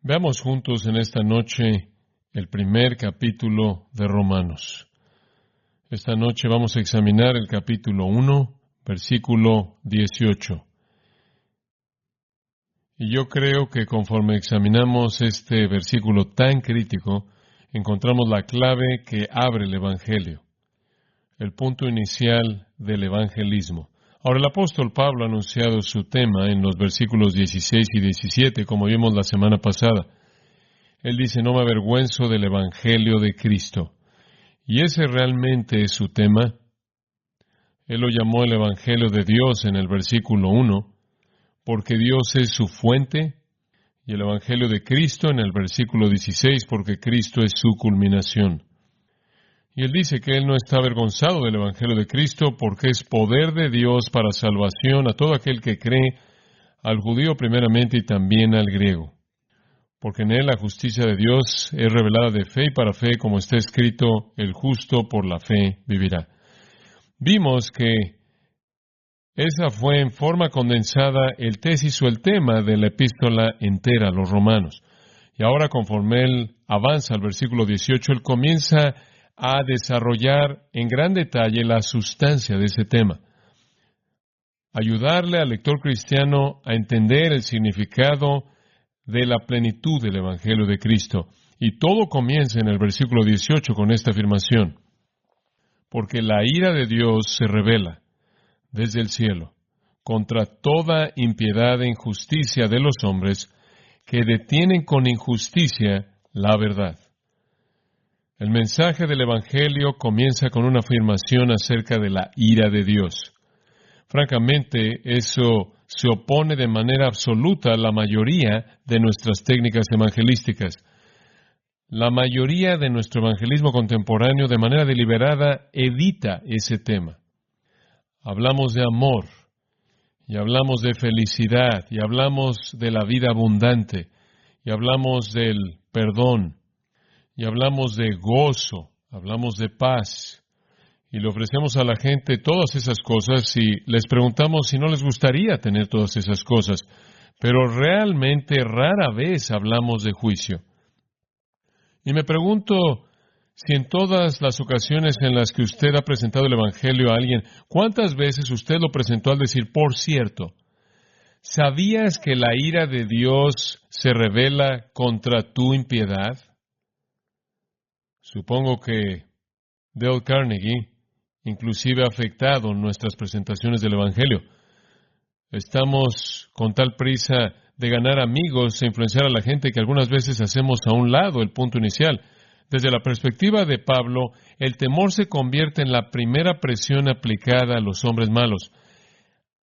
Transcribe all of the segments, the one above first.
Veamos juntos en esta noche el primer capítulo de Romanos. Esta noche vamos a examinar el capítulo 1, versículo 18. Y yo creo que conforme examinamos este versículo tan crítico, encontramos la clave que abre el Evangelio, el punto inicial del evangelismo. Ahora, el apóstol Pablo ha anunciado su tema en los versículos 16 y 17, como vimos la semana pasada. Él dice, no me avergüenzo del Evangelio de Cristo. Y ese realmente es su tema. Él lo llamó el Evangelio de Dios en el versículo 1, porque Dios es su fuente, y el Evangelio de Cristo en el versículo 16, porque Cristo es su culminación. Y él dice que él no está avergonzado del Evangelio de Cristo porque es poder de Dios para salvación a todo aquel que cree, al judío primeramente y también al griego. Porque en él la justicia de Dios es revelada de fe y para fe, como está escrito, el justo por la fe vivirá. Vimos que esa fue en forma condensada el tesis o el tema de la epístola entera a los romanos. Y ahora, conforme él avanza al versículo 18, él comienza a desarrollar en gran detalle la sustancia de ese tema. Ayudarle al lector cristiano a entender el significado de la plenitud del Evangelio de Cristo. Y todo comienza en el versículo 18 con esta afirmación. Porque la ira de Dios se revela desde el cielo contra toda impiedad e injusticia de los hombres que detienen con injusticia la verdad. El mensaje del Evangelio comienza con una afirmación acerca de la ira de Dios. Francamente, eso se opone de manera absoluta a la mayoría de nuestras técnicas evangelísticas. La mayoría de nuestro evangelismo contemporáneo, de manera deliberada, evita ese tema. Hablamos de amor, y hablamos de felicidad, y hablamos de la vida abundante, y hablamos del perdón, y hablamos de gozo, hablamos de paz, y le ofrecemos a la gente todas esas cosas y les preguntamos si no les gustaría tener todas esas cosas, pero realmente rara vez hablamos de juicio. Y me pregunto si en todas las ocasiones en las que usted ha presentado el Evangelio a alguien, ¿cuántas veces usted lo presentó al decir, por cierto, ¿sabías que la ira de Dios se revela contra tu impiedad? Supongo que Dale Carnegie inclusive ha afectado nuestras presentaciones del Evangelio. Estamos con tal prisa de ganar amigos e influenciar a la gente que algunas veces hacemos a un lado el punto inicial. Desde la perspectiva de Pablo, el temor se convierte en la primera presión aplicada a los hombres malos.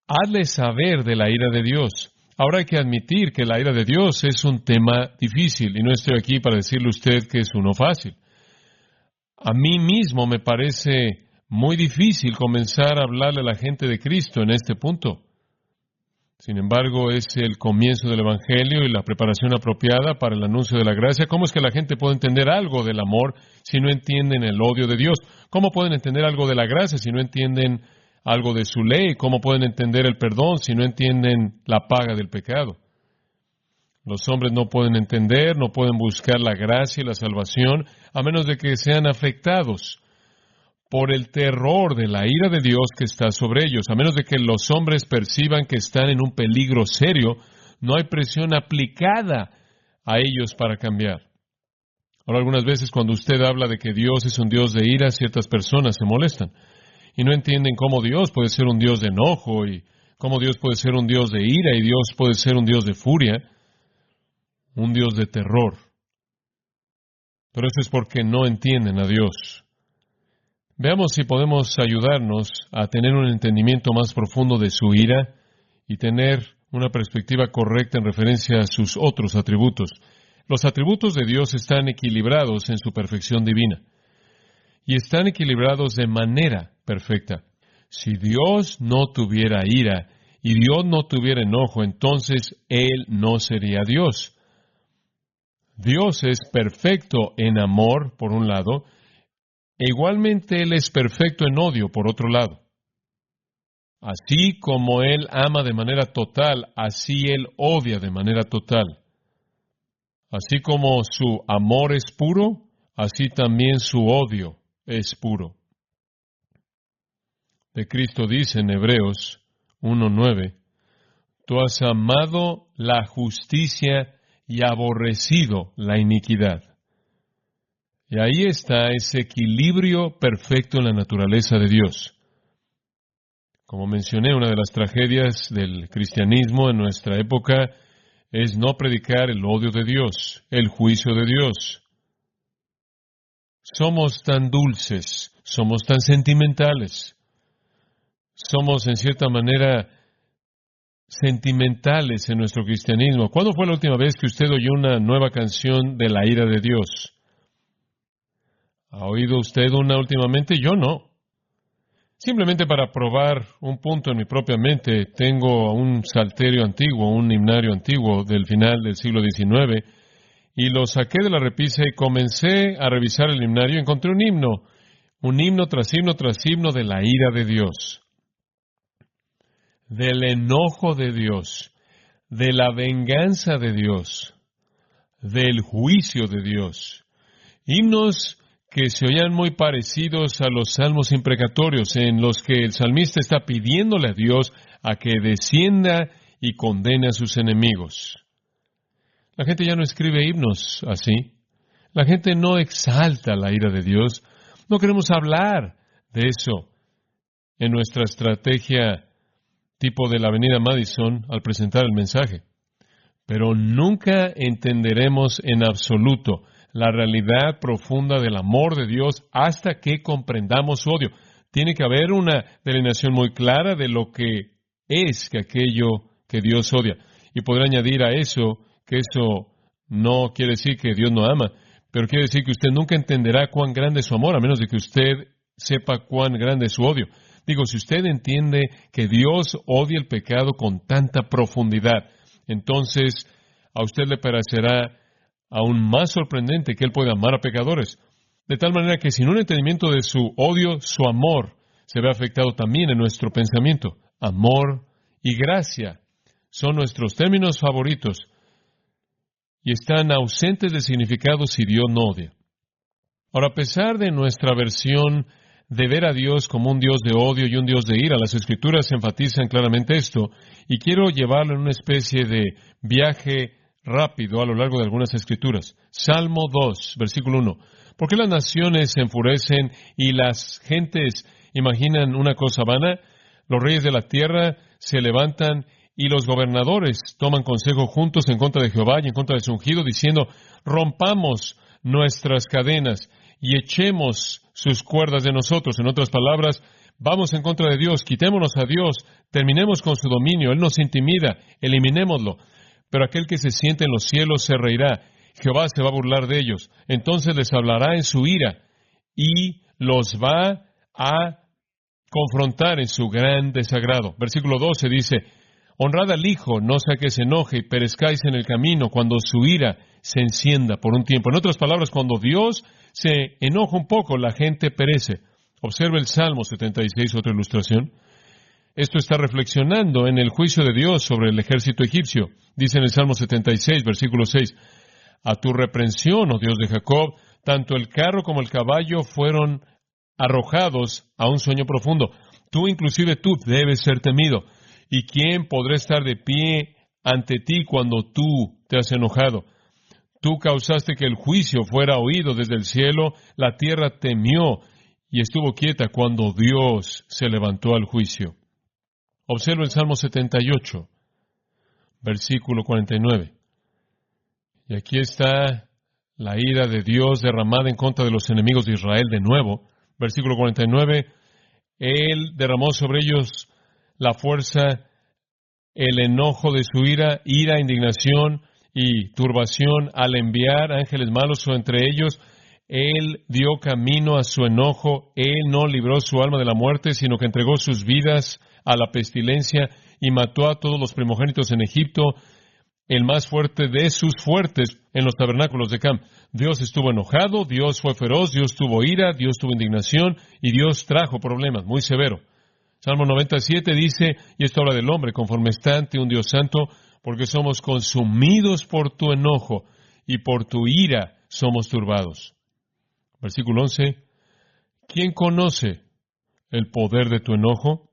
Hazle saber de la ira de Dios. Ahora hay que admitir que la ira de Dios es un tema difícil y no estoy aquí para decirle a usted que es uno fácil. A mí mismo me parece muy difícil comenzar a hablarle a la gente de Cristo en este punto. Sin embargo, es el comienzo del Evangelio y la preparación apropiada para el anuncio de la gracia. ¿Cómo es que la gente puede entender algo del amor si no entienden el odio de Dios? ¿Cómo pueden entender algo de la gracia si no entienden algo de su ley? ¿Cómo pueden entender el perdón si no entienden la paga del pecado? Los hombres no pueden entender, no pueden buscar la gracia y la salvación a menos de que sean afectados por el terror de la ira de Dios que está sobre ellos. A menos de que los hombres perciban que están en un peligro serio, no hay presión aplicada a ellos para cambiar. Ahora, algunas veces cuando usted habla de que Dios es un Dios de ira, ciertas personas se molestan y no entienden cómo Dios puede ser un Dios de enojo y cómo Dios puede ser un Dios de ira y Dios puede ser un Dios de furia, un Dios de terror. Pero eso es porque no entienden a Dios. Veamos si podemos ayudarnos a tener un entendimiento más profundo de su ira y tener una perspectiva correcta en referencia a sus otros atributos. Los atributos de Dios están equilibrados en su perfección divina y están equilibrados de manera perfecta. Si Dios no tuviera ira y Dios no tuviera enojo, entonces Él no sería Dios. Dios es perfecto en amor, por un lado, e igualmente Él es perfecto en odio, por otro lado. Así como Él ama de manera total, así Él odia de manera total. Así como su amor es puro, así también su odio es puro. De Cristo dice en Hebreos 1:9, tú has amado la justicia y aborrecido la iniquidad. Y ahí está ese equilibrio perfecto en la naturaleza de Dios. Como mencioné, una de las tragedias del cristianismo en nuestra época es no predicar el odio de Dios, el juicio de Dios. Somos tan dulces, somos tan sentimentales, somos en cierta manera sentimentales en nuestro cristianismo. ¿Cuándo fue la última vez que usted oyó una nueva canción de la ira de Dios? ¿Ha oído usted una últimamente? Yo no. Simplemente para probar un punto en mi propia mente, tengo un salterio antiguo, un himnario antiguo del final del siglo XIX, y lo saqué de la repisa y comencé a revisar el himnario y encontré un himno tras himno tras himno de la ira de Dios, del enojo de Dios, de la venganza de Dios, del juicio de Dios. Himnos que se oían muy parecidos a los salmos imprecatorios, en los que el salmista está pidiéndole a Dios a que descienda y condene a sus enemigos. La gente ya no escribe himnos así. La gente no exalta la ira de Dios. No queremos hablar de eso en nuestra estrategia tipo de la Avenida Madison al presentar el mensaje. Pero nunca entenderemos en absoluto la realidad profunda del amor de Dios hasta que comprendamos su odio. Tiene que haber una delineación muy clara de lo que es que aquello que Dios odia. Y podré añadir a eso que eso no quiere decir que Dios no ama, pero quiere decir que usted nunca entenderá cuán grande es su amor, a menos de que usted sepa cuán grande es su odio. Digo, si usted entiende que Dios odia el pecado con tanta profundidad, entonces a usted le parecerá aún más sorprendente que Él pueda amar a pecadores. De tal manera que sin un entendimiento de su odio, su amor se ve afectado también en nuestro pensamiento. Amor y gracia son nuestros términos favoritos y están ausentes de significado si Dios no odia. Ahora, a pesar de nuestra versión de ver a Dios como un Dios de odio y un Dios de ira, las Escrituras enfatizan claramente esto, y quiero llevarlo en una especie de viaje rápido a lo largo de algunas Escrituras. Salmo 2, versículo 1. ¿Por qué las naciones se enfurecen y las gentes imaginan una cosa vana? Los reyes de la tierra se levantan y los gobernadores toman consejo juntos en contra de Jehová y en contra de su ungido, diciendo, rompamos nuestras cadenas y echemos sus cuerdas de nosotros. En otras palabras, vamos en contra de Dios, quitémonos a Dios, terminemos con su dominio, Él nos intimida, eliminémoslo. Pero aquel que se siente en los cielos se reirá, Jehová se va a burlar de ellos. Entonces les hablará en su ira y los va a confrontar en su gran desagrado. Versículo 12 dice, honrad al Hijo, no sea que se enoje y perezcáis en el camino cuando su ira se encienda por un tiempo. En otras palabras, cuando Dios se enoja un poco, la gente perece. Observe el Salmo 76, otra ilustración. Esto está reflexionando en el juicio de Dios sobre el ejército egipcio. Dice en el Salmo 76, versículo 6, a tu reprensión, oh Dios de Jacob, tanto el carro como el caballo fueron arrojados a un sueño profundo. Tú, inclusive tú, debes ser temido. ¿Y quién podrá estar de pie ante ti cuando tú te has enojado? Tú causaste que el juicio fuera oído desde el cielo, la tierra temió y estuvo quieta cuando Dios se levantó al juicio. Observa el Salmo 78, versículo 49. Y aquí está la ira de Dios derramada en contra de los enemigos de Israel de nuevo. Versículo 49, Él derramó sobre ellos la fuerza, el enojo de su ira, indignación y turbación al enviar ángeles malos entre ellos. Él dio camino a su enojo, Él no libró su alma de la muerte, sino que entregó sus vidas a la pestilencia y mató a todos los primogénitos en Egipto, el más fuerte de sus fuertes en los tabernáculos de Cam. Dios estuvo enojado, Dios fue feroz, Dios tuvo ira, Dios tuvo indignación y Dios trajo problemas, muy severo. Salmo 97 dice, y esto habla del hombre, conforme está ante un Dios santo, porque somos consumidos por tu enojo y por tu ira somos turbados. Versículo 11. ¿Quién conoce el poder de tu enojo?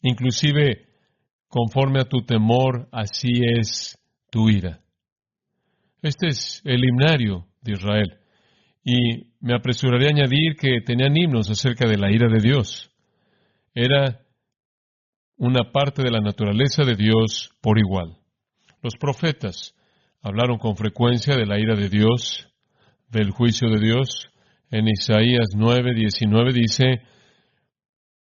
Inclusive, conforme a tu temor, así es tu ira. Este es el himnario de Israel. Y me apresuraré a añadir que tenían himnos acerca de la ira de Dios. Era una parte de la naturaleza de Dios por igual. Los profetas hablaron con frecuencia de la ira de Dios, del juicio de Dios. En Isaías 9:19 dice: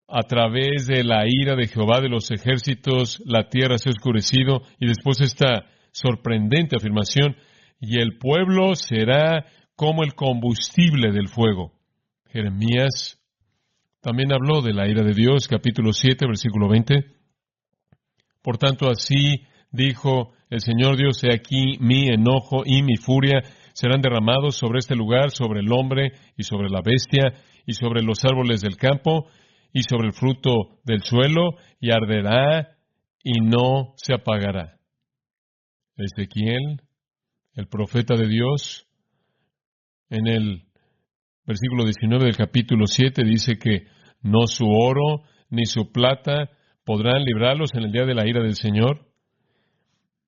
a través de la ira de Jehová de los ejércitos, la tierra se ha oscurecido. Y después esta sorprendente afirmación: y el pueblo será como el combustible del fuego. Jeremías también habló de la ira de Dios, capítulo 7, versículo 20. Por tanto, así dijo el Señor Dios: he aquí mi enojo y mi furia serán derramados sobre este lugar, sobre el hombre y sobre la bestia y sobre los árboles del campo y sobre el fruto del suelo, y arderá y no se apagará. Ezequiel, el profeta de Dios, en el versículo 19 del capítulo 7 dice que no su oro ni su plata podrán librarlos en el día de la ira del Señor.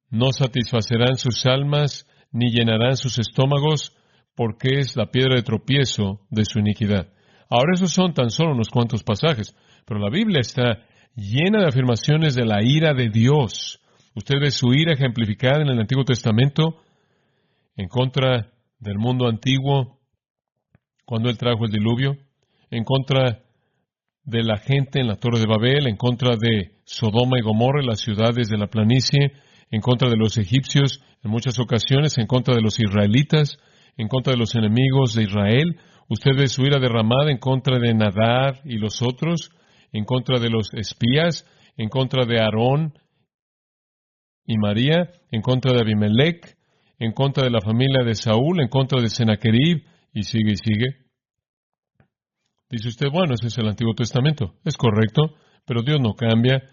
No satisfacerán sus almas ni llenarán sus estómagos, porque es la piedra de tropiezo de su iniquidad. Ahora, esos son tan solo unos cuantos pasajes, pero la Biblia está llena de afirmaciones de la ira de Dios. Usted ve su ira ejemplificada en el Antiguo Testamento en contra del mundo antiguo, cuando Él trajo el diluvio, en contra de la gente en la Torre de Babel, en contra de Sodoma y Gomorra, las ciudades de la planicie, en contra de los egipcios, en muchas ocasiones, en contra de los israelitas, en contra de los enemigos de Israel. Usted ve su ira derramada en contra de Nadab y los otros, en contra de los espías, en contra de Aarón y María, en contra de Abimelech, en contra de la familia de Saúl, en contra de Sennacherib, y sigue y sigue. Dice usted: bueno, ese es el Antiguo Testamento. Es correcto, pero Dios no cambia.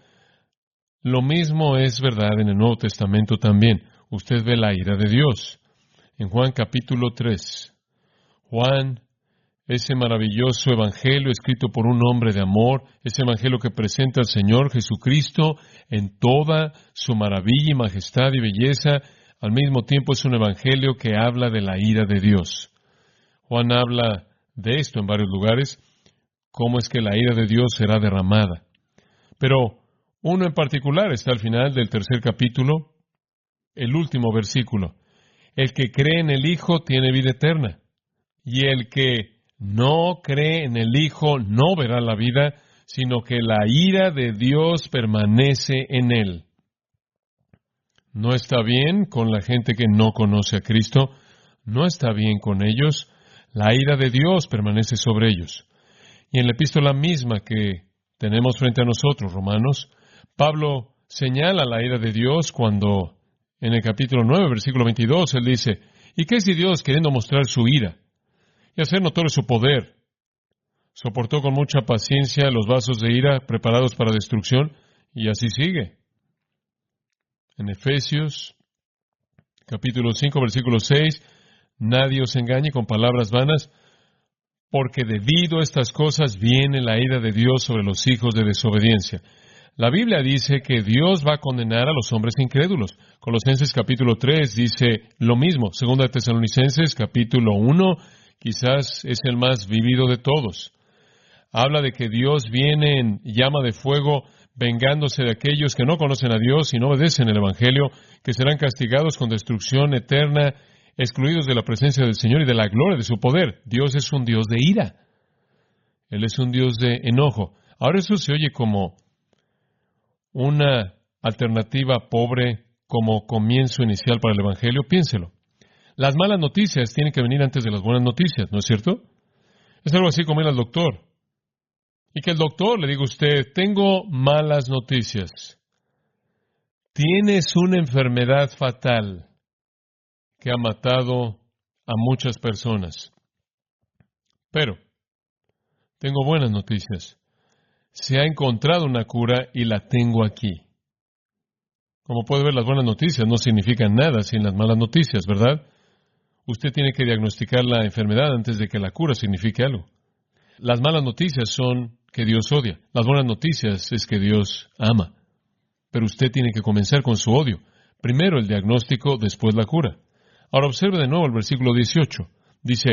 Lo mismo es verdad en el Nuevo Testamento también. Usted ve la ira de Dios. En Juan capítulo 3, Juan, ese maravilloso evangelio escrito por un hombre de amor, ese evangelio que presenta al Señor Jesucristo en toda su maravilla y majestad y belleza, al mismo tiempo es un evangelio que habla de la ira de Dios. Juan habla de esto en varios lugares, cómo es que la ira de Dios será derramada. Pero uno en particular está al final del 3 capítulo, el último versículo. El que cree en el Hijo tiene vida eterna, y el que no cree en el Hijo no verá la vida, sino que la ira de Dios permanece en él. No está bien con la gente que no conoce a Cristo, no está bien con ellos. La ira de Dios permanece sobre ellos. Y en la epístola misma que tenemos frente a nosotros, Romanos, Pablo señala la ira de Dios cuando, en el capítulo 9, versículo 22, él dice: ¿y qué si Dios, queriendo mostrar su ira y hacer notorio su poder, soportó con mucha paciencia los vasos de ira preparados para destrucción? Y así sigue. En Efesios, capítulo 5, versículo 6, nadie os engañe con palabras vanas, porque debido a estas cosas viene la ira de Dios sobre los hijos de desobediencia. La Biblia dice que Dios va a condenar a los hombres incrédulos. Colosenses capítulo 3 dice lo mismo. Segunda de Tesalonicenses capítulo 1 quizás es el más vivido de todos. Habla de que Dios viene en llama de fuego vengándose de aquellos que no conocen a Dios y no obedecen el Evangelio, que serán castigados con destrucción eterna, excluidos de la presencia del Señor y de la gloria de su poder. Dios es un Dios de ira. Él es un Dios de enojo. Ahora eso se oye como una alternativa pobre, como comienzo inicial para el Evangelio. Piénselo. Las malas noticias tienen que venir antes de las buenas noticias, ¿no es cierto? Es algo así como ir al doctor. Y que el doctor le diga a usted: tengo malas noticias. Tienes una enfermedad fatal que ha matado a muchas personas. Pero tengo buenas noticias. Se ha encontrado una cura y la tengo aquí. Como puede ver, las buenas noticias no significan nada sin las malas noticias, ¿verdad? Usted tiene que diagnosticar la enfermedad antes de que la cura signifique algo. Las malas noticias son que Dios odia. Las buenas noticias es que Dios ama. Pero usted tiene que comenzar con su odio. Primero el diagnóstico, después la cura. Ahora observe de nuevo el versículo 18. Dice,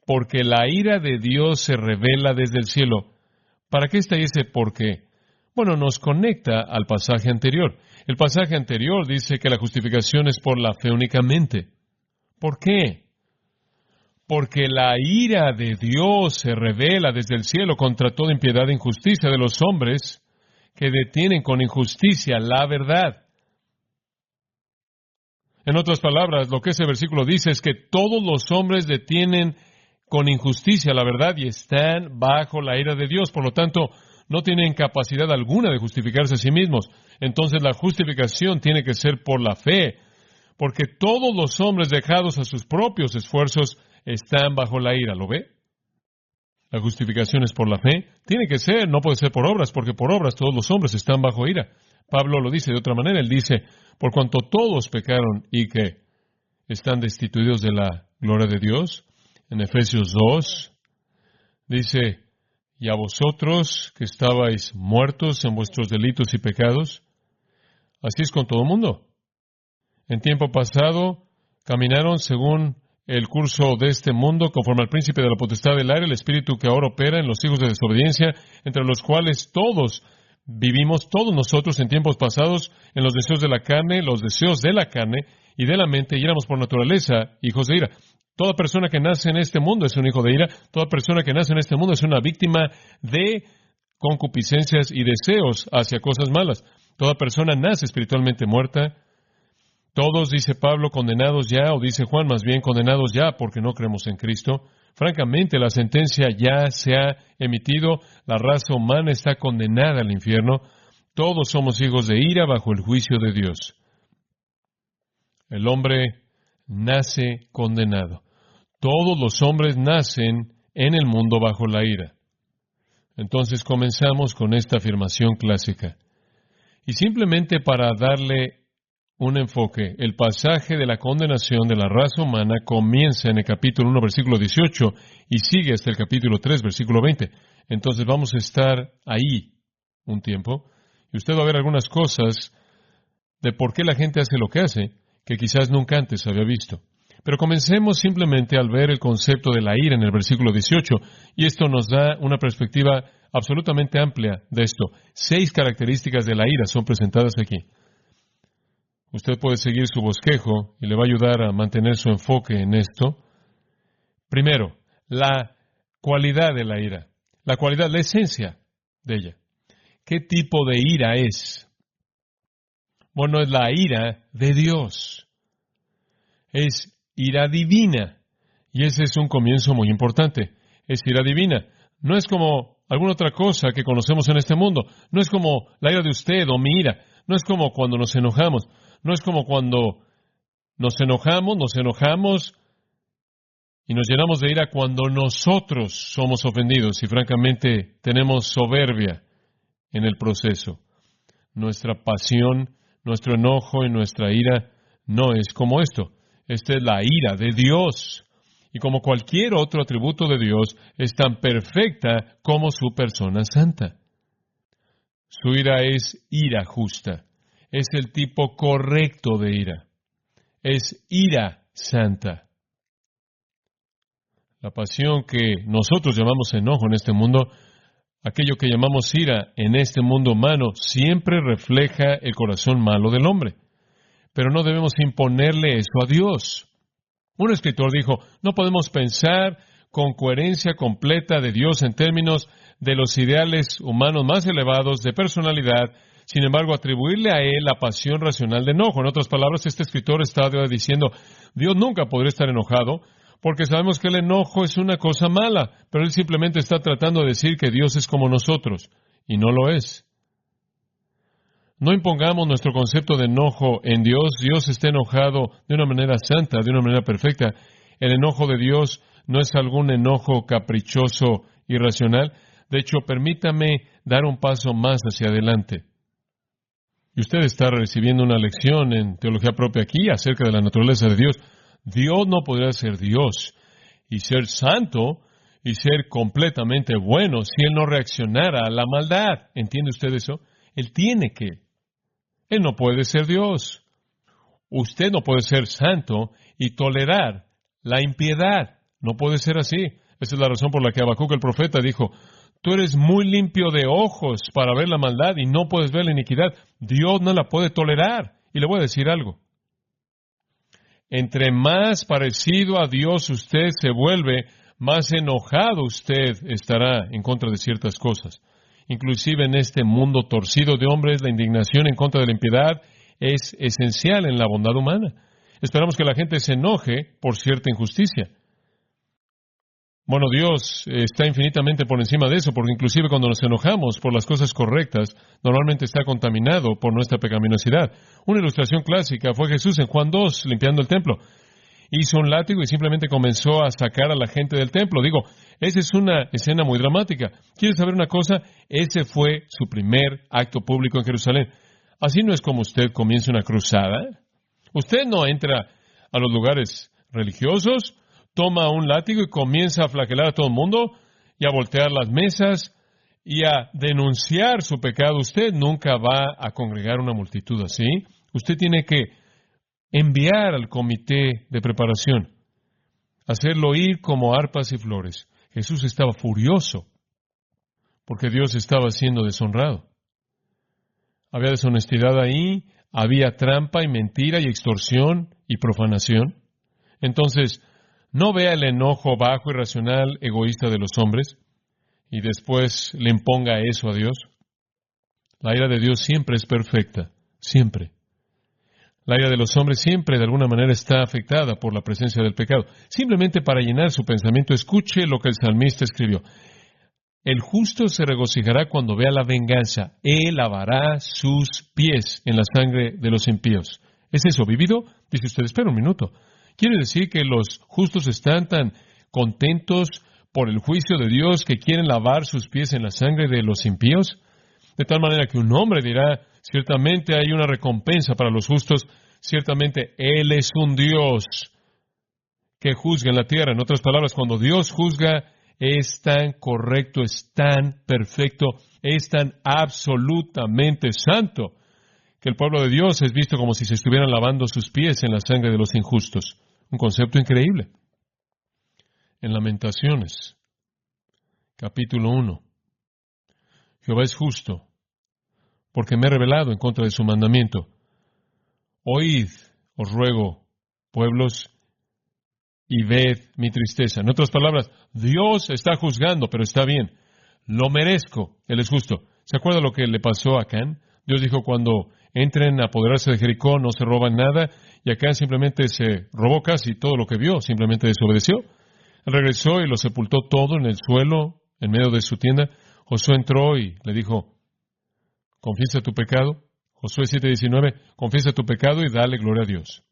porque la ira de Dios se revela desde el cielo. ¿Para qué está ese por qué? Bueno, nos conecta al pasaje anterior. El pasaje anterior dice que la justificación es por la fe únicamente. ¿Por qué? Porque la ira de Dios se revela desde el cielo contra toda impiedad e injusticia de los hombres que detienen con injusticia la verdad. En otras palabras, lo que ese versículo dice es que todos los hombres detienen con injusticia la verdad y están bajo la ira de Dios. Por lo tanto, no tienen capacidad alguna de justificarse a sí mismos. Entonces, la justificación tiene que ser por la fe, porque todos los hombres dejados a sus propios esfuerzos están bajo la ira. ¿Lo ve? La justificación es por la fe. Tiene que ser, no puede ser por obras, porque por obras todos los hombres están bajo ira. Pablo lo dice de otra manera. Él dice, por cuanto todos pecaron y que están destituidos de la gloria de Dios. En Efesios 2 dice, y a vosotros que estabais muertos en vuestros delitos y pecados. Así es con todo el mundo. En tiempo pasado caminaron según el curso de este mundo, conforme al príncipe de la potestad del aire, el espíritu que ahora opera en los hijos de desobediencia, entre los cuales todos vivimos, todos nosotros en tiempos pasados, en los deseos de la carne, los deseos de la carne y de la mente, y éramos por naturaleza hijos de ira. Toda persona que nace en este mundo es un hijo de ira. Toda persona que nace en este mundo es una víctima de concupiscencias y deseos hacia cosas malas. Toda persona nace espiritualmente muerta. Todos, dice Pablo, condenados ya, o dice Juan, más bien condenados ya porque no creemos en Cristo. Francamente, la sentencia ya se ha emitido. La raza humana está condenada al infierno. Todos somos hijos de ira bajo el juicio de Dios. El hombre nace condenado. Todos los hombres nacen en el mundo bajo la ira. Entonces comenzamos con esta afirmación clásica. Y simplemente para darle un enfoque, el pasaje de la condenación de la raza humana comienza en el capítulo 1, versículo 18, y sigue hasta el capítulo 3, versículo 20. Entonces vamos a estar ahí un tiempo, y usted va a ver algunas cosas de por qué la gente hace lo que hace, que quizás nunca antes había visto. Pero comencemos simplemente al ver el concepto de la ira en el versículo 18, y esto nos da una perspectiva absolutamente amplia de esto. 6 características de la ira son presentadas aquí. Usted puede seguir su bosquejo y le va a ayudar a mantener su enfoque en esto. Primero, la cualidad de la ira. La cualidad, la esencia de ella. ¿Qué tipo de ira es? Bueno, es la ira de Dios. Es ira divina. Y ese es un comienzo muy importante. Es ira divina. No es como alguna otra cosa que conocemos en este mundo. No es como la ira de usted o mi ira. No es como cuando nos enojamos. No es como cuando nos enojamos y nos llenamos de ira cuando nosotros somos ofendidos y francamente tenemos soberbia en el proceso. Nuestra pasión, nuestro enojo y nuestra ira no es como esto. Esta es la ira de Dios. Y como cualquier otro atributo de Dios, es tan perfecta como su persona santa. Su ira es ira justa. Es el tipo correcto de ira. Es ira santa. La pasión que nosotros llamamos enojo en este mundo, aquello que llamamos ira en este mundo humano, siempre refleja el corazón malo del hombre. Pero no debemos imponerle eso a Dios. Un escritor dijo, no podemos pensar con coherencia completa de Dios en términos de los ideales humanos más elevados de personalidad, sin embargo, atribuirle a Él la pasión racional de enojo. En otras palabras, este escritor está diciendo, Dios nunca podría estar enojado, porque sabemos que el enojo es una cosa mala, pero Él simplemente está tratando de decir que Dios es como nosotros, y no lo es. No impongamos nuestro concepto de enojo en Dios. Dios está enojado de una manera santa, de una manera perfecta. El enojo de Dios no es algún enojo caprichoso, irracional. De hecho, permítame dar un paso más hacia adelante. Y usted está recibiendo una lección en teología propia aquí acerca de la naturaleza de Dios. Dios no podría ser Dios y ser santo y ser completamente bueno si Él no reaccionara a la maldad. ¿Entiende usted eso? Él tiene que. Él no puede ser Dios. Usted no puede ser santo y tolerar la impiedad. No puede ser así. Esa es la razón por la que Habacuc el profeta dijo, tú eres muy limpio de ojos para ver la maldad y no puedes ver la iniquidad. Dios no la puede tolerar. Y le voy a decir algo. Entre más parecido a Dios usted se vuelve, más enojado usted estará en contra de ciertas cosas. Inclusive en este mundo torcido de hombres, la indignación en contra de la impiedad es esencial en la bondad humana. Esperamos que la gente se enoje por cierta injusticia. Bueno, Dios está infinitamente por encima de eso, porque inclusive cuando nos enojamos por las cosas correctas, normalmente está contaminado por nuestra pecaminosidad. Una ilustración clásica fue Jesús en Juan 2, limpiando el templo. Hizo un látigo y simplemente comenzó a sacar a la gente del templo. Digo, esa es una escena muy dramática. ¿Quieres saber una cosa? Ese fue su primer acto público en Jerusalén. Así no es como usted comienza una cruzada. Usted no entra a los lugares religiosos, toma un látigo y comienza a flagelar a todo el mundo y a voltear las mesas y a denunciar su pecado. Usted nunca va a congregar una multitud así. Usted tiene que enviar al comité de preparación, hacerlo ir como arpas y flores. Jesús estaba furioso porque Dios estaba siendo deshonrado. Había deshonestidad ahí, había trampa y mentira y extorsión y profanación. Entonces, no vea el enojo bajo, irracional, egoísta de los hombres y después le imponga eso a Dios. La ira de Dios siempre es perfecta, siempre. La ira de los hombres siempre de alguna manera está afectada por la presencia del pecado. Simplemente para llenar su pensamiento, escuche lo que el salmista escribió. El justo se regocijará cuando vea la venganza. Él lavará sus pies en la sangre de los impíos. ¿Es eso vivido? Dice usted, espera un minuto. ¿Quiere decir que los justos están tan contentos por el juicio de Dios que quieren lavar sus pies en la sangre de los impíos? De tal manera que un hombre dirá, ciertamente hay una recompensa para los justos, ciertamente Él es un Dios que juzga en la tierra. En otras palabras, cuando Dios juzga, es tan correcto, es tan perfecto, es tan absolutamente santo, que el pueblo de Dios es visto como si se estuvieran lavando sus pies en la sangre de los injustos. Un concepto increíble. En Lamentaciones, capítulo 1, Jehová es justo, porque me he rebelado en contra de su mandamiento. Oíd, os ruego, pueblos, y ved mi tristeza. En otras palabras, Dios está juzgando, pero está bien. Lo merezco, Él es justo. ¿Se acuerda lo que le pasó a Acán? Dios dijo, cuando entren a apoderarse de Jericó, no se roban nada, y Acán simplemente se robó casi todo lo que vio, simplemente desobedeció. Él regresó y lo sepultó todo en el suelo, en medio de su tienda. Josué entró y le dijo, confiesa tu pecado. Josué 7:19, confiesa tu pecado y dale gloria a Dios.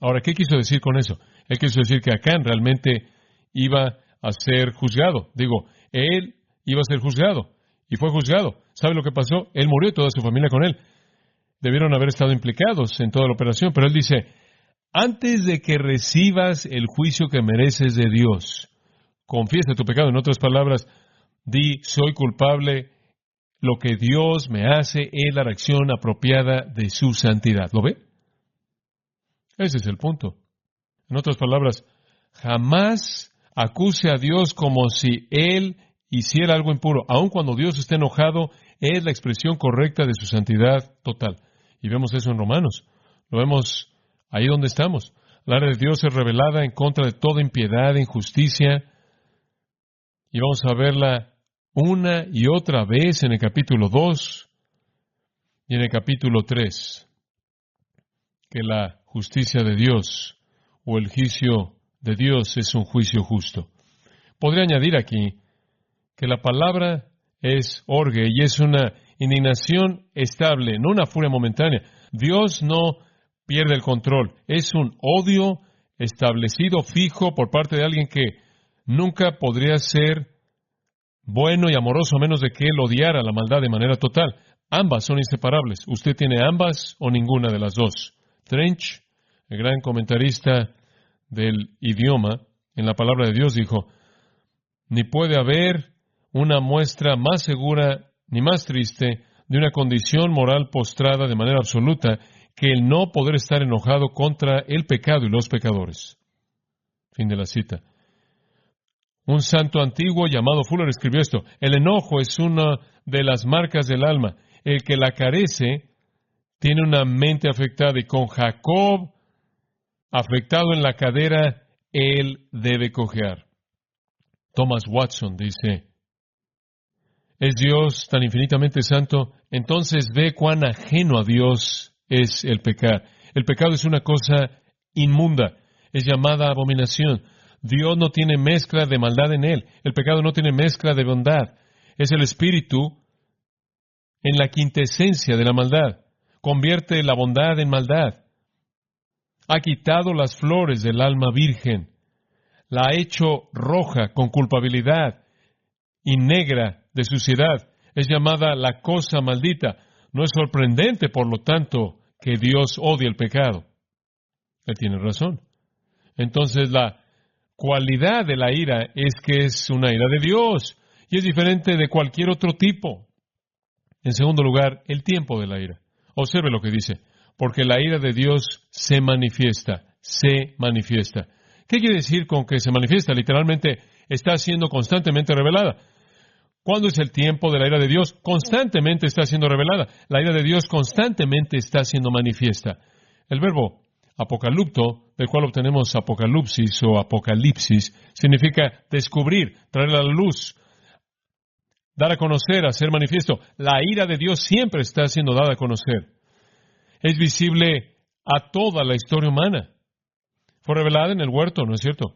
Ahora, ¿qué quiso decir con eso? Él quiso decir que Acán realmente iba a ser juzgado. Digo, él iba a ser juzgado y fue juzgado. ¿Sabe lo que pasó? Él murió y toda su familia con él. Debieron haber estado implicados en toda la operación, pero él dice, antes de que recibas el juicio que mereces de Dios, confiesa tu pecado. En otras palabras, di, soy culpable, lo que Dios me hace es la reacción apropiada de su santidad. ¿Lo ve? Ese es el punto. En otras palabras, jamás acuse a Dios como si Él hiciera algo impuro. Aun cuando Dios esté enojado, es la expresión correcta de su santidad total. Y vemos eso en Romanos. Lo vemos ahí donde estamos. La ira de Dios es revelada en contra de toda impiedad e injusticia. Y vamos a verla una y otra vez en el capítulo 2 y en el capítulo 3. Que la justicia de Dios o el juicio de Dios es un juicio justo. Podría añadir aquí que la palabra es orge y es una indignación estable, no una furia momentánea. Dios no pierde el control. Es un odio establecido, fijo, por parte de alguien que nunca podría ser bueno y amoroso a menos de que Él odiara la maldad de manera total. Ambas son inseparables. Usted tiene ambas o ninguna de las dos. Trench el gran comentarista del idioma en la palabra de Dios, dijo, ni puede haber una muestra más segura ni más triste de una condición moral postrada de manera absoluta que el no poder estar enojado contra el pecado y los pecadores. Fin de la cita. Un santo antiguo llamado Fuller escribió esto: el enojo es una de las marcas del alma. El que la carece tiene una mente afectada, y con Jacob afectado en la cadera, él debe cojear. Thomas Watson dice, ¿es Dios tan infinitamente santo? Entonces ve cuán ajeno a Dios es el pecar. El pecado es una cosa inmunda, es llamada abominación. Dios no tiene mezcla de maldad en él. El pecado no tiene mezcla de bondad. Es el espíritu en la quintesencia de la maldad. Convierte la bondad en maldad. Ha quitado las flores del alma virgen. La ha hecho roja con culpabilidad y negra de suciedad. Es llamada la cosa maldita. No es sorprendente, por lo tanto, que Dios odie el pecado. Él tiene razón. Entonces, la cualidad de la ira es que es una ira de Dios y es diferente de cualquier otro tipo. En segundo lugar, el tiempo de la ira. Observe lo que dice. Porque la ira de Dios se manifiesta. Se manifiesta. ¿Qué quiere decir con que se manifiesta? Literalmente está siendo constantemente revelada. ¿Cuándo es el tiempo de la ira de Dios? Constantemente está siendo revelada. La ira de Dios constantemente está siendo manifiesta. El verbo apocalipto, del cual obtenemos apocalipsis o apocalipsis, significa descubrir, traer a la luz, dar a conocer, hacer manifiesto. La ira de Dios siempre está siendo dada a conocer. Es visible a toda la historia humana. Fue revelada en el huerto, ¿no es cierto?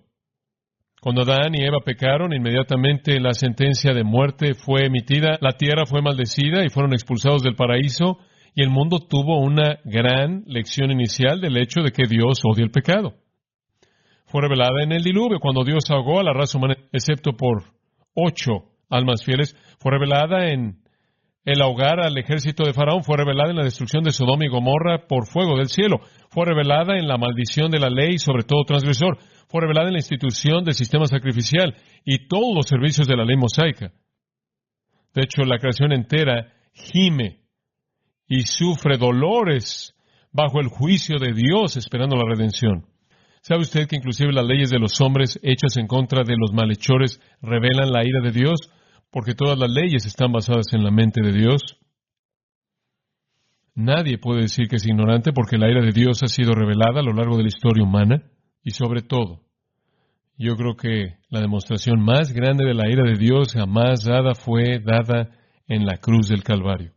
Cuando Adán y Eva pecaron, inmediatamente la sentencia de muerte fue emitida, la tierra fue maldecida y fueron expulsados del paraíso, y el mundo tuvo una gran lección inicial del hecho de que Dios odia el pecado. Fue revelada en el diluvio, cuando Dios ahogó a la raza humana, excepto por 8 almas fieles. Fue revelada en el ahogar al ejército de Faraón. Fue revelada en la destrucción de Sodoma y Gomorra por fuego del cielo. Fue revelada en la maldición de la ley sobre todo transgresor. Fue revelada en la institución del sistema sacrificial y todos los servicios de la ley mosaica. De hecho, la creación entera gime y sufre dolores bajo el juicio de Dios esperando la redención. ¿Sabe usted que inclusive las leyes de los hombres hechas en contra de los malhechores revelan la ira de Dios? Porque todas las leyes están basadas en la mente de Dios. Nadie puede decir que es ignorante porque la ira de Dios ha sido revelada a lo largo de la historia humana. Y sobre todo, yo creo que la demostración más grande de la ira de Dios jamás dada fue dada en la cruz del Calvario.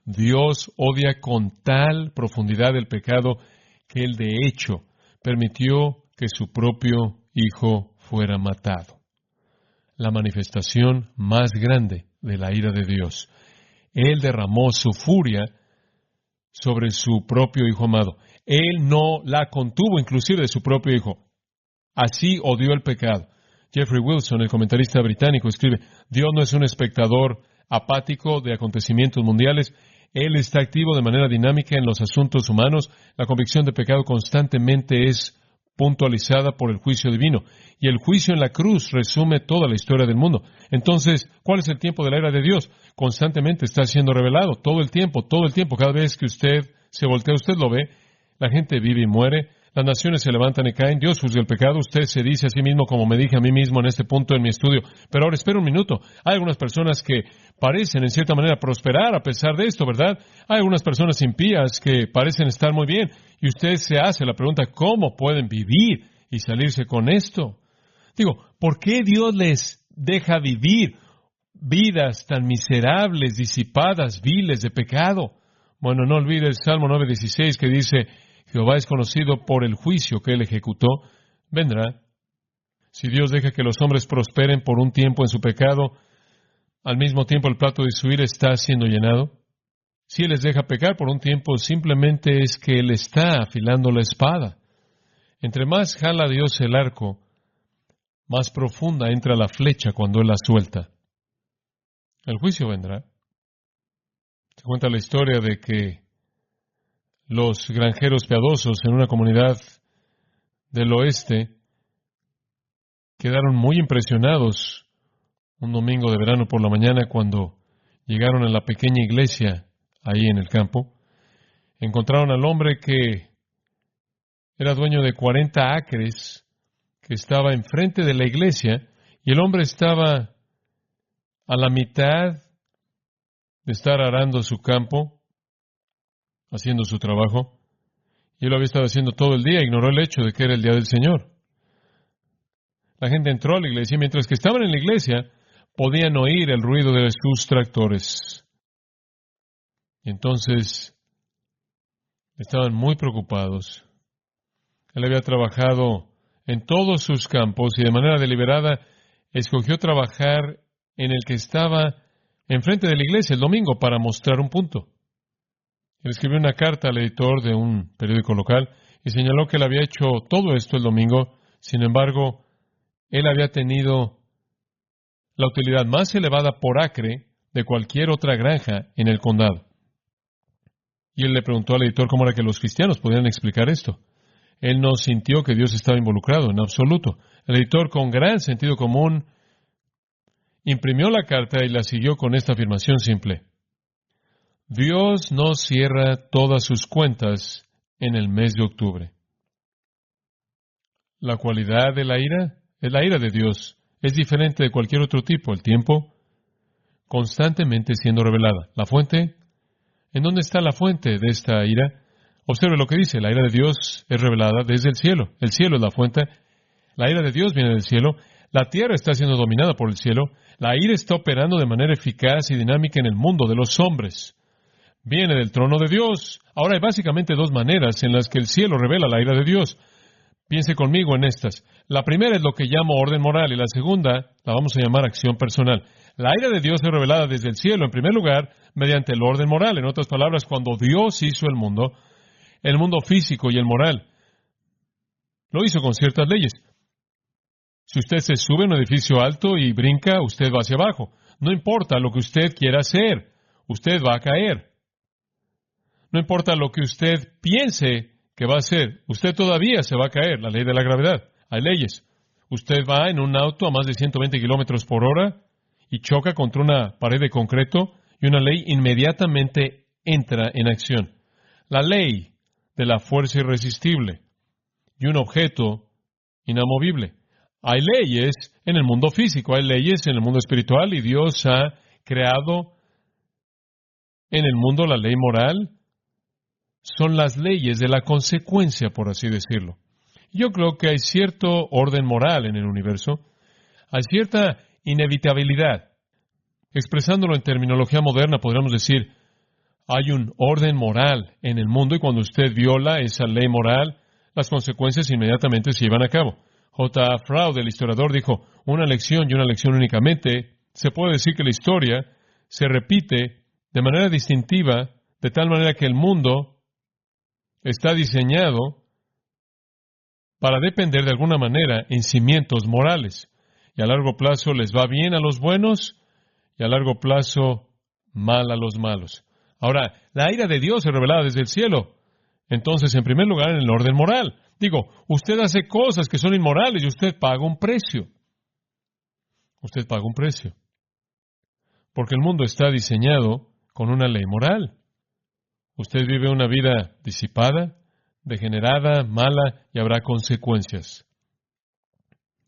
Dios odia con tal profundidad el pecado que Él de hecho permitió que su propio Hijo fuera matado. La manifestación más grande de la ira de Dios. Él derramó su furia sobre su propio Hijo amado. Él no la contuvo inclusive de su propio Hijo. Así odió el pecado. Jeffrey Wilson, el comentarista británico, escribe, Dios no es un espectador apático de acontecimientos mundiales. Él está activo de manera dinámica en los asuntos humanos. La convicción de pecado constantemente es puntualizada por el juicio divino. Y el juicio en la cruz resume toda la historia del mundo. Entonces, ¿cuál es el tiempo de la ira de Dios? Constantemente está siendo revelado, todo el tiempo. Cada vez que usted se voltea, usted lo ve. La gente vive y muere. Las naciones se levantan y caen. Dios juzga el pecado. Usted se dice a sí mismo, como me dije a mí mismo en este punto en mi estudio. Pero ahora espera un minuto. Hay algunas personas que parecen en cierta manera prosperar a pesar de esto, ¿verdad? Hay algunas personas impías que parecen estar muy bien. Y usted se hace la pregunta, ¿cómo pueden vivir y salirse con esto? Digo, ¿por qué Dios les deja vivir vidas tan miserables, disipadas, viles de pecado? Bueno, no olvide el Salmo 9:16 que dice, Jehová es conocido por el juicio que Él ejecutó, vendrá. Si Dios deja que los hombres prosperen por un tiempo en su pecado, al mismo tiempo el plato de su ira está siendo llenado. Si Él les deja pecar por un tiempo, simplemente es que Él está afilando la espada. Entre más jala Dios el arco, más profunda entra la flecha cuando Él la suelta. El juicio vendrá. Se cuenta la historia de que Los granjeros piadosos en una comunidad del oeste quedaron muy impresionados un domingo de verano por la mañana cuando llegaron a la pequeña iglesia ahí en el campo. Encontraron al hombre que era dueño de 40 acres, que estaba enfrente de la iglesia, y el hombre estaba a la mitad de estar arando su campo, haciendo su trabajo, y él lo había estado haciendo todo el día, ignoró el hecho de que era el día del Señor. La gente entró a la iglesia, y mientras que estaban en la iglesia, podían oír el ruido de sus tractores. Y entonces estaban muy preocupados. Él había trabajado en todos sus campos y de manera deliberada escogió trabajar en el que estaba enfrente de la iglesia el domingo para mostrar un punto. Él escribió una carta al editor de un periódico local y señaló que él había hecho todo esto el domingo. Sin embargo, él había tenido la utilidad más elevada por acre de cualquier otra granja en el condado. Y él le preguntó al editor cómo era que los cristianos podían explicar esto. Él no sintió que Dios estaba involucrado en absoluto. El editor, con gran sentido común, imprimió la carta y la siguió con esta afirmación simple: Dios no cierra todas sus cuentas en el mes de octubre. La cualidad de la ira es la ira de Dios. Es diferente de cualquier otro tipo. El tiempo constantemente siendo revelada. La fuente, ¿en dónde está la fuente de esta ira? Observe lo que dice: la ira de Dios es revelada desde el cielo. El cielo es la fuente. La ira de Dios viene del cielo. La tierra está siendo dominada por el cielo. La ira está operando de manera eficaz y dinámica en el mundo de los hombres. Viene del trono de Dios. Ahora hay básicamente dos maneras en las que el cielo revela la ira de Dios. Piense conmigo en estas. La primera es lo que llamo orden moral y la segunda la vamos a llamar acción personal. La ira de Dios es revelada desde el cielo, en primer lugar, mediante el orden moral. En otras palabras, cuando Dios hizo el mundo físico y el moral, lo hizo con ciertas leyes. Si usted se sube a un edificio alto y brinca, usted va hacia abajo. No importa lo que usted quiera hacer, usted va a caer. No importa lo que usted piense que va a hacer, usted todavía se va a caer. La ley de la gravedad. Hay leyes. Usted va en un auto a más de 120 kilómetros por hora y choca contra una pared de concreto y una ley inmediatamente entra en acción. La ley de la fuerza irresistible y un objeto inamovible. Hay leyes en el mundo físico, hay leyes en el mundo espiritual y Dios ha creado en el mundo la ley moral. Son las leyes de la consecuencia, por así decirlo. Yo creo que hay cierto orden moral en el universo, hay cierta inevitabilidad. Expresándolo en terminología moderna, podríamos decir, hay un orden moral en el mundo y cuando usted viola esa ley moral, las consecuencias inmediatamente se llevan a cabo. J. Froude, el historiador, dijo, una lección y una lección únicamente. Se puede decir que la historia se repite de manera distintiva, de tal manera que el mundo está diseñado para depender de alguna manera en cimientos morales. Y a largo plazo les va bien a los buenos y a largo plazo mal a los malos. Ahora, la ira de Dios es revelada desde el cielo. Entonces, en primer lugar, en el orden moral. Digo, usted hace cosas que son inmorales y usted paga un precio. Usted paga un precio. Porque el mundo está diseñado con una ley moral. Usted vive una vida disipada, degenerada, mala, y habrá consecuencias.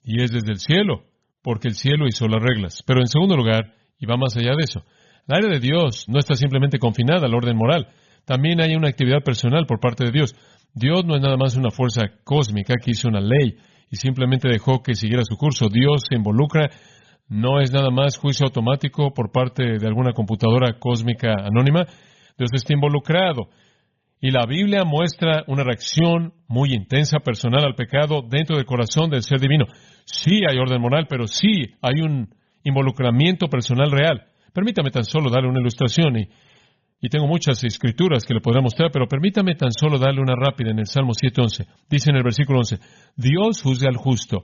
Y es desde el cielo, porque el cielo hizo las reglas. Pero en segundo lugar, y va más allá de eso, la ira de Dios no está simplemente confinada al orden moral. También hay una actividad personal por parte de Dios. Dios no es nada más una fuerza cósmica que hizo una ley y simplemente dejó que siguiera su curso. Dios se involucra, no es nada más juicio automático por parte de alguna computadora cósmica anónima. Dios está involucrado. Y la Biblia muestra una reacción muy intensa, personal al pecado dentro del corazón del ser divino. Sí hay orden moral, pero sí hay un involucramiento personal real. Permítame tan solo darle una ilustración y tengo muchas escrituras que le podré mostrar, pero permítame tan solo darle una rápida en el Salmo 7:11. Dice en el versículo 11, Dios juzga al justo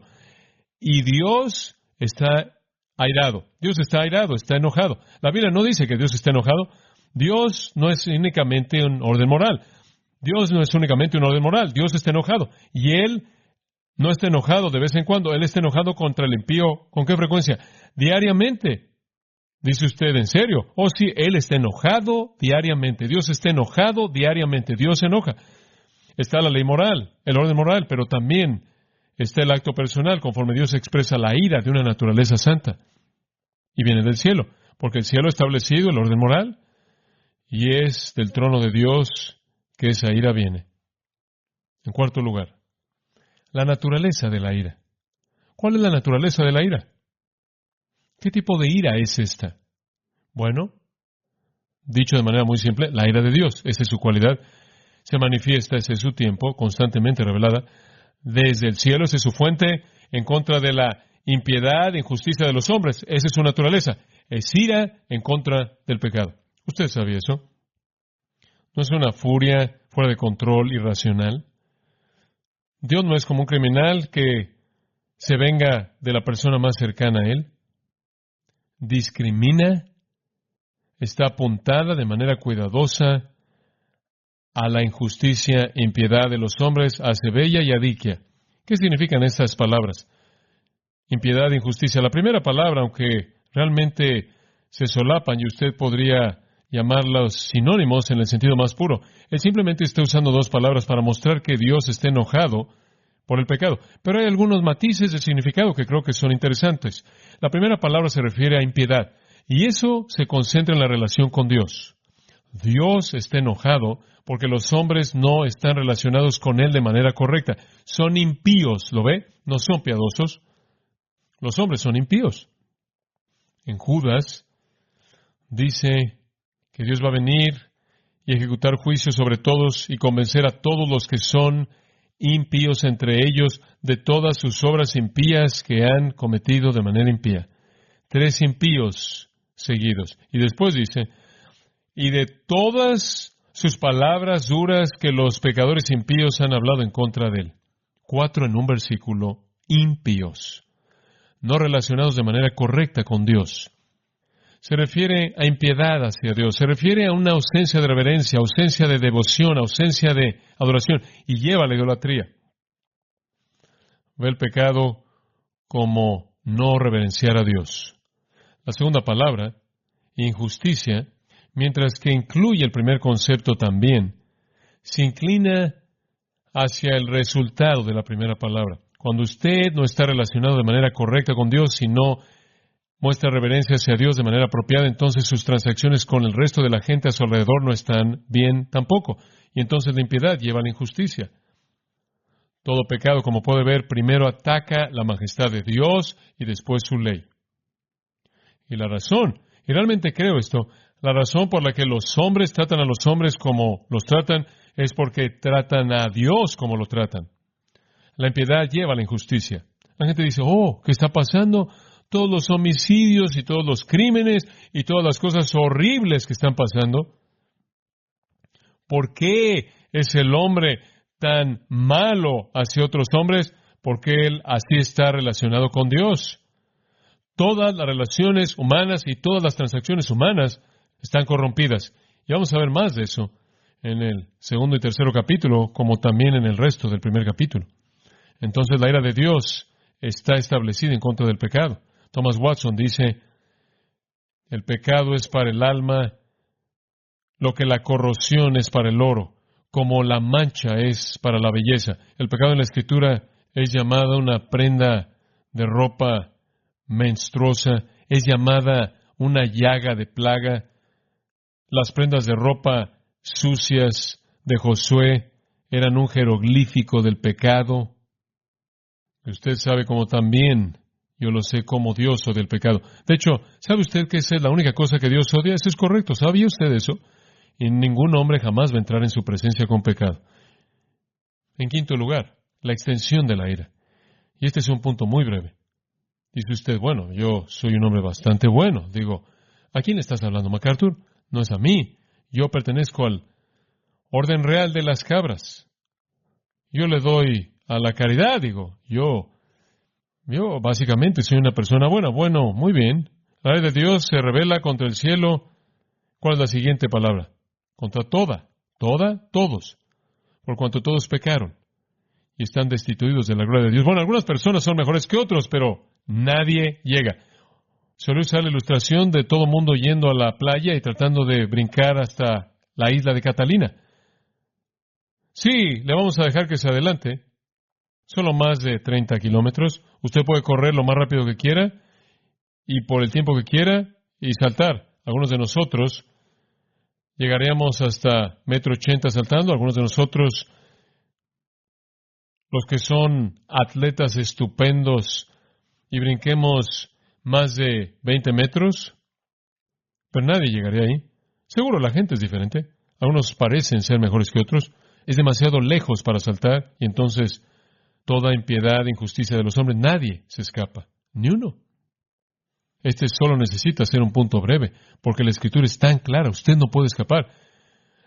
y Dios está airado. Dios está airado, está enojado. La Biblia no dice que Dios está enojado. Dios no es únicamente un orden moral. Dios no es únicamente un orden moral. Dios está enojado. Y Él no está enojado de vez en cuando. Él está enojado contra el impío. ¿Con qué frecuencia? Diariamente. Dice usted, ¿en serio? Oh, sí, Él está enojado diariamente. Dios está enojado diariamente. Dios se enoja. Está la ley moral, el orden moral, pero también está el acto personal, conforme Dios expresa la ira de una naturaleza santa. Y viene del cielo, porque el cielo ha establecido el orden moral, y es del trono de Dios que esa ira viene. En cuarto lugar, la naturaleza de la ira. ¿Cuál es la naturaleza de la ira? ¿Qué tipo de ira es esta? Bueno, dicho de manera muy simple, la ira de Dios. Esa es su cualidad. Se manifiesta, ese es su tiempo, constantemente revelada. Desde el cielo, esa es su fuente, en contra de la impiedad e injusticia de los hombres. Esa es su naturaleza. Es ira en contra del pecado. ¿Usted sabía eso? No es una furia fuera de control, irracional. Dios no es como un criminal que se venga de la persona más cercana a él. Discrimina, está apuntada de manera cuidadosa a la injusticia e impiedad de los hombres, hace bella y adiquia. ¿Qué significan estas palabras? Impiedad e injusticia. La primera palabra, aunque realmente se solapan y usted podría llamarlos sinónimos en el sentido más puro, él simplemente está usando dos palabras para mostrar que Dios está enojado por el pecado. Pero hay algunos matices de significado que creo que son interesantes. La primera palabra se refiere a impiedad, y eso se concentra en la relación con Dios. Dios está enojado porque los hombres no están relacionados con Él de manera correcta. Son impíos, ¿lo ve? No son piadosos. Los hombres son impíos. En Judas dice que Dios va a venir y ejecutar juicio sobre todos y convencer a todos los que son impíos entre ellos de todas sus obras impías que han cometido de manera impía. 3 impíos seguidos. Y después dice, y de todas sus palabras duras que los pecadores impíos han hablado en contra de él. 4 en un versículo, impíos, no relacionados de manera correcta con Dios. Se refiere a impiedad hacia Dios, se refiere a una ausencia de reverencia, ausencia de devoción, ausencia de adoración, y lleva a la idolatría. Ve el pecado como no reverenciar a Dios. La segunda palabra, injusticia, mientras que incluye el primer concepto también, se inclina hacia el resultado de la primera palabra. Cuando usted no está relacionado de manera correcta con Dios, sino muestra reverencia hacia Dios de manera apropiada, entonces sus transacciones con el resto de la gente a su alrededor no están bien tampoco. Y entonces la impiedad lleva a la injusticia. Todo pecado, como puede ver, primero ataca la majestad de Dios y después su ley. Y la razón, y realmente creo esto, la razón por la que los hombres tratan a los hombres como los tratan es porque tratan a Dios como lo tratan. La impiedad lleva a la injusticia. La gente dice, oh, ¿qué está pasando? Todos los homicidios y todos los crímenes y todas las cosas horribles que están pasando. ¿Por qué es el hombre tan malo hacia otros hombres? Porque él así está relacionado con Dios. Todas las relaciones humanas y todas las transacciones humanas están corrompidas. Y vamos a ver más de eso en el 2 y 3 capítulo, como también en el resto del 1 capítulo. Entonces la ira de Dios está establecida en contra del pecado. Thomas Watson dice, el pecado es para el alma lo que la corrosión es para el oro, como la mancha es para la belleza. El pecado en la Escritura es llamada una prenda de ropa menstruosa, es llamada una llaga de plaga. Las prendas de ropa sucias de Josué eran un jeroglífico del pecado. Usted sabe cómo también yo lo sé como Dios odia el pecado. De hecho, ¿sabe usted que esa es la única cosa que Dios odia? Eso es correcto. ¿Sabía usted eso? Y ningún hombre jamás va a entrar en su presencia con pecado. En quinto lugar, la extensión de la ira. Y este es un punto muy breve. Dice usted, bueno, yo soy un hombre bastante bueno. Digo, ¿a quién le estás hablando, MacArthur? No es a mí. Yo pertenezco al orden real de las cabras. Yo le doy a la caridad, digo. Yo básicamente soy una persona buena. Bueno, muy bien. La ley de Dios se revela contra el cielo. ¿Cuál es la siguiente palabra? Contra todos. por cuanto todos pecaron y están destituidos de la gloria de Dios. Bueno, algunas personas son mejores que otros, pero nadie llega. Suele usar la ilustración de todo mundo yendo a la playa y tratando de brincar hasta la isla de Catalina. Sí, le vamos a dejar que se adelante. Solo más de 30 kilómetros. Usted puede correr lo más rápido que quiera y por el tiempo que quiera y saltar. Algunos de nosotros llegaríamos hasta 1,80 m saltando. Algunos de nosotros, los que son atletas estupendos y brinquemos más de 20 metros, pero nadie llegaría ahí. Seguro la gente es diferente. Algunos parecen ser mejores que otros. Es demasiado lejos para saltar y entonces toda impiedad e injusticia de los hombres, nadie se escapa, ni uno. Este solo necesita ser un punto breve, porque la Escritura es tan clara, usted no puede escapar.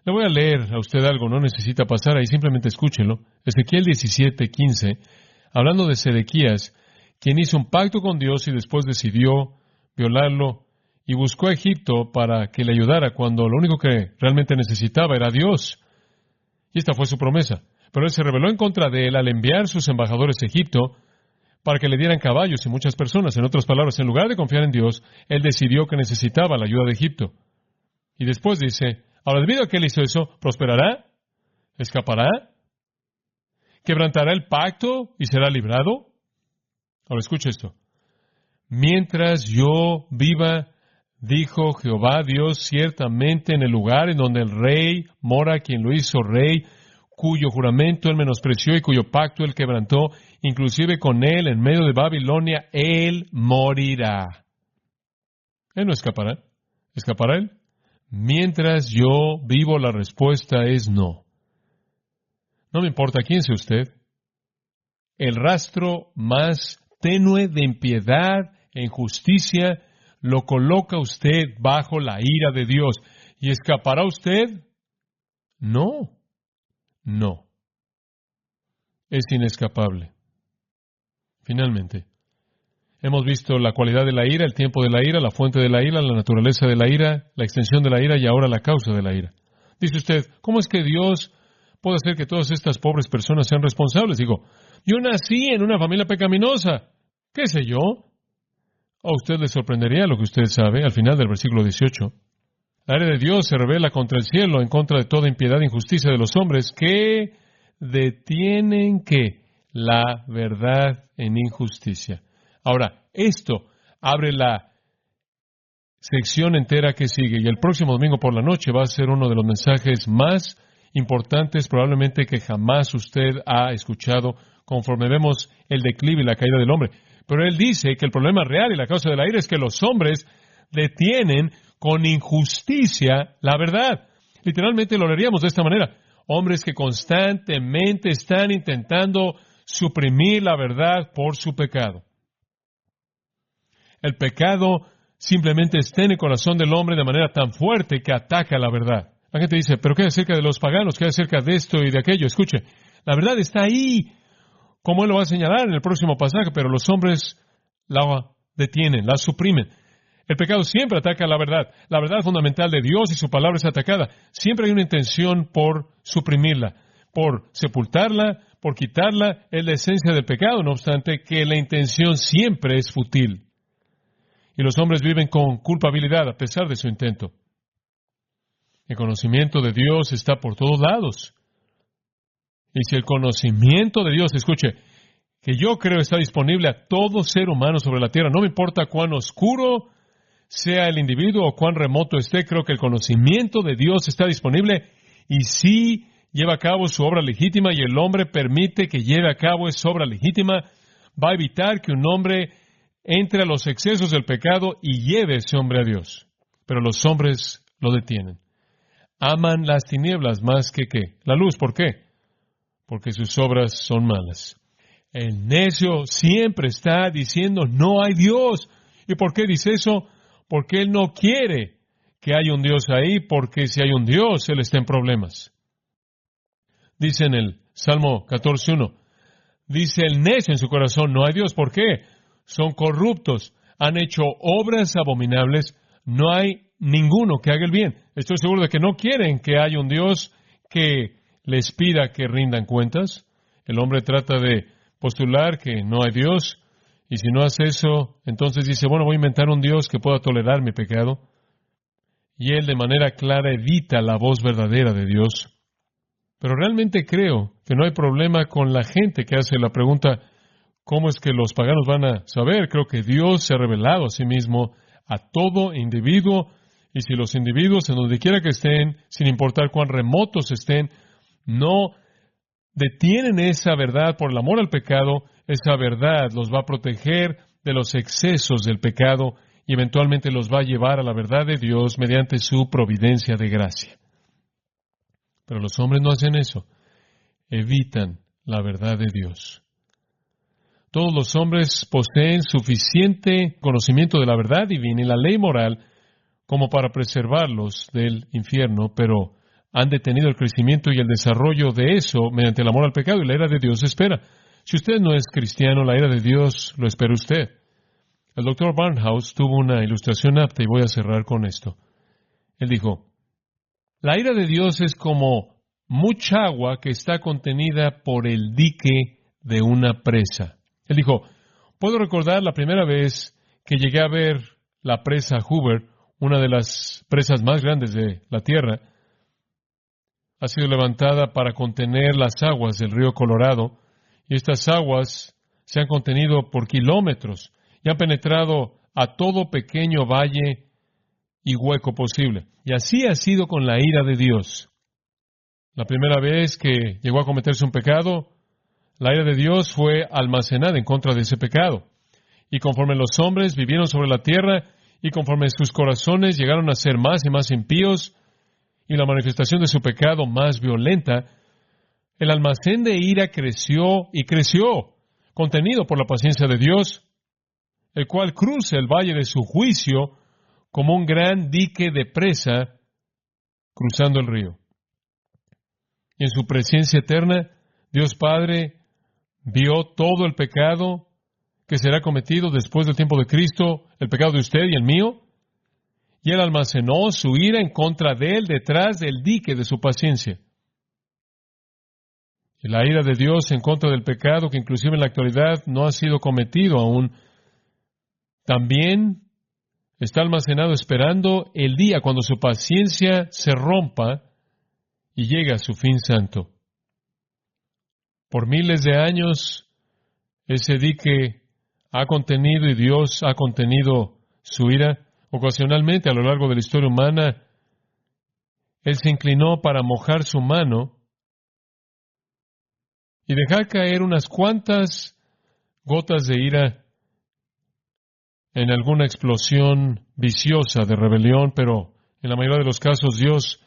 Le voy a leer a usted algo, no necesita pasar ahí, simplemente escúchenlo. Ezequiel 17:15, hablando de Sedequías, quien hizo un pacto con Dios y después decidió violarlo y buscó a Egipto para que le ayudara cuando lo único que realmente necesitaba era Dios. Y esta fue su promesa. Pero él se rebeló en contra de él al enviar sus embajadores a Egipto para que le dieran caballos y muchas personas. En otras palabras, en lugar de confiar en Dios, él decidió que necesitaba la ayuda de Egipto. Y después dice, ahora debido a que él hizo eso, ¿prosperará? ¿Escapará? ¿Quebrantará el pacto y será librado? Ahora escucha esto. Mientras yo viva, dijo Jehová Dios, ciertamente en el lugar en donde el rey mora, quien lo hizo rey, cuyo juramento él menospreció y cuyo pacto él quebrantó, inclusive con él en medio de Babilonia, él morirá. Él no escapará. ¿Escapará él? Mientras yo vivo, la respuesta es no. No me importa quién sea usted. El rastro más tenue de impiedad e injusticia lo coloca usted bajo la ira de Dios. ¿Y escapará usted? No. No. Es inescapable. Finalmente, hemos visto la cualidad de la ira, el tiempo de la ira, la fuente de la ira, la naturaleza de la ira, la extensión de la ira y ahora la causa de la ira. Dice usted, ¿cómo es que Dios puede hacer que todas estas pobres personas sean responsables? Digo, yo nací en una familia pecaminosa. ¿Qué sé yo? A usted le sorprendería lo que usted sabe al final del versículo 18. La ira de Dios se revela contra el cielo, en contra de toda impiedad e injusticia de los hombres que detienen que la verdad en injusticia. Ahora, esto abre la sección entera que sigue y el próximo domingo por la noche va a ser uno de los mensajes más importantes probablemente que jamás usted ha escuchado conforme vemos el declive y la caída del hombre. Pero él dice que el problema real y la causa de la ira es que los hombres detienen con injusticia la verdad. Literalmente lo leeríamos de esta manera. Hombres que constantemente están intentando suprimir la verdad por su pecado. El pecado simplemente está en el corazón del hombre de manera tan fuerte que ataca la verdad. La gente dice, ¿pero qué acerca de los paganos? ¿Qué acerca de esto y de aquello? Escuche, la verdad está ahí, como él lo va a señalar en el próximo pasaje, pero los hombres la detienen, la suprimen. El pecado siempre ataca la verdad fundamental de Dios y su palabra es atacada. Siempre hay una intención por suprimirla, por sepultarla, por quitarla. Es la esencia del pecado, no obstante que la intención siempre es fútil. Y los hombres viven con culpabilidad a pesar de su intento. El conocimiento de Dios está por todos lados. Y si el conocimiento de Dios, escuche, que yo creo está disponible a todo ser humano sobre la tierra, no me importa cuán oscuro sea el individuo o cuán remoto esté, creo que el conocimiento de Dios está disponible y si lleva a cabo su obra legítima y el hombre permite que lleve a cabo esa obra legítima, va a evitar que un hombre entre a los excesos del pecado y lleve a ese hombre a Dios. Pero los hombres lo detienen. Aman las tinieblas más que ¿qué? La luz. ¿Por qué? Porque sus obras son malas. El necio siempre está diciendo, no hay Dios. ¿Y por qué dice eso? Porque él no quiere que haya un Dios ahí, porque si hay un Dios, él está en problemas. Dice en el Salmo 14:1, dice el necio en su corazón, no hay Dios. ¿Por qué? Son corruptos, han hecho obras abominables, no hay ninguno que haga el bien. Estoy seguro de que no quieren que haya un Dios que les pida que rindan cuentas. El hombre trata de postular que no hay Dios, y si no hace eso, entonces dice, bueno, voy a inventar un Dios que pueda tolerar mi pecado. Y él de manera clara evita la voz verdadera de Dios. Pero realmente creo que no hay problema con la gente que hace la pregunta, ¿cómo es que los paganos van a saber? Creo que Dios se ha revelado a sí mismo a todo individuo, y si los individuos, en donde quiera que estén, sin importar cuán remotos estén, no detienen esa verdad por el amor al pecado, esa verdad los va a proteger de los excesos del pecado y eventualmente los va a llevar a la verdad de Dios mediante su providencia de gracia. Pero los hombres no hacen eso. Evitan la verdad de Dios. Todos los hombres poseen suficiente conocimiento de la verdad divina y la ley moral como para preservarlos del infierno, pero han detenido el crecimiento y el desarrollo de eso mediante el amor al pecado, y la ira de Dios espera. Si usted no es cristiano, la ira de Dios lo espera usted. El Dr. Barnhouse tuvo una ilustración apta y voy a cerrar con esto. Él dijo, la ira de Dios es como mucha agua que está contenida por el dique de una presa. Él dijo, puedo recordar la primera vez que llegué a ver la presa Hoover, una de las presas más grandes de la Tierra. Ha sido levantada para contener las aguas del río Colorado, y estas aguas se han contenido por kilómetros y han penetrado a todo pequeño valle y hueco posible. Y así ha sido con la ira de Dios. La primera vez que llegó a cometerse un pecado, la ira de Dios fue almacenada en contra de ese pecado. Y conforme los hombres vivieron sobre la tierra, y conforme sus corazones llegaron a ser más y más impíos, y la manifestación de su pecado más violenta, el almacén de ira creció y creció, contenido por la paciencia de Dios, el cual cruza el valle de su juicio como un gran dique de presa cruzando el río. Y en su presencia eterna, Dios Padre vio todo el pecado que será cometido después del tiempo de Cristo, el pecado de usted y el mío, y Él almacenó su ira en contra de él detrás del dique de su paciencia. Y la ira de Dios en contra del pecado, que inclusive en la actualidad no ha sido cometido aún, también está almacenado esperando el día cuando su paciencia se rompa y llegue a su fin santo. Por miles de años, ese dique ha contenido y Dios ha contenido su ira. Ocasionalmente, a lo largo de la historia humana, Él se inclinó para mojar su mano y dejar caer unas cuantas gotas de ira en alguna explosión viciosa de rebelión, pero en la mayoría de los casos Dios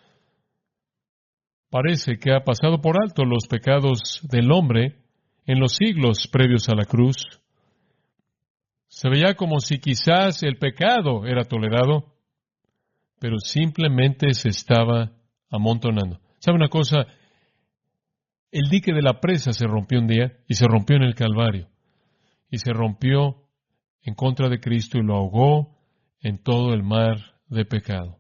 parece que ha pasado por alto los pecados del hombre en los siglos previos a la cruz. Se veía como si quizás el pecado era tolerado, pero simplemente se estaba amontonando. ¿Sabe una cosa? El dique de la presa se rompió un día y se rompió en el Calvario. Y se rompió en contra de Cristo y lo ahogó en todo el mar de pecado.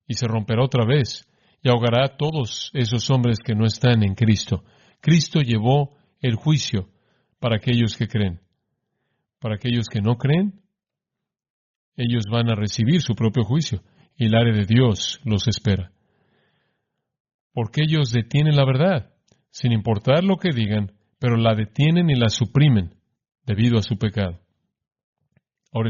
Y se romperá otra vez y ahogará a todos esos hombres que no están en Cristo. Cristo llevó el juicio para aquellos que creen. Para aquellos que no creen, ellos van a recibir su propio juicio y el ira de Dios los espera. Porque ellos detienen la verdad, sin importar lo que digan, pero la detienen y la suprimen debido a su pecado. Ahora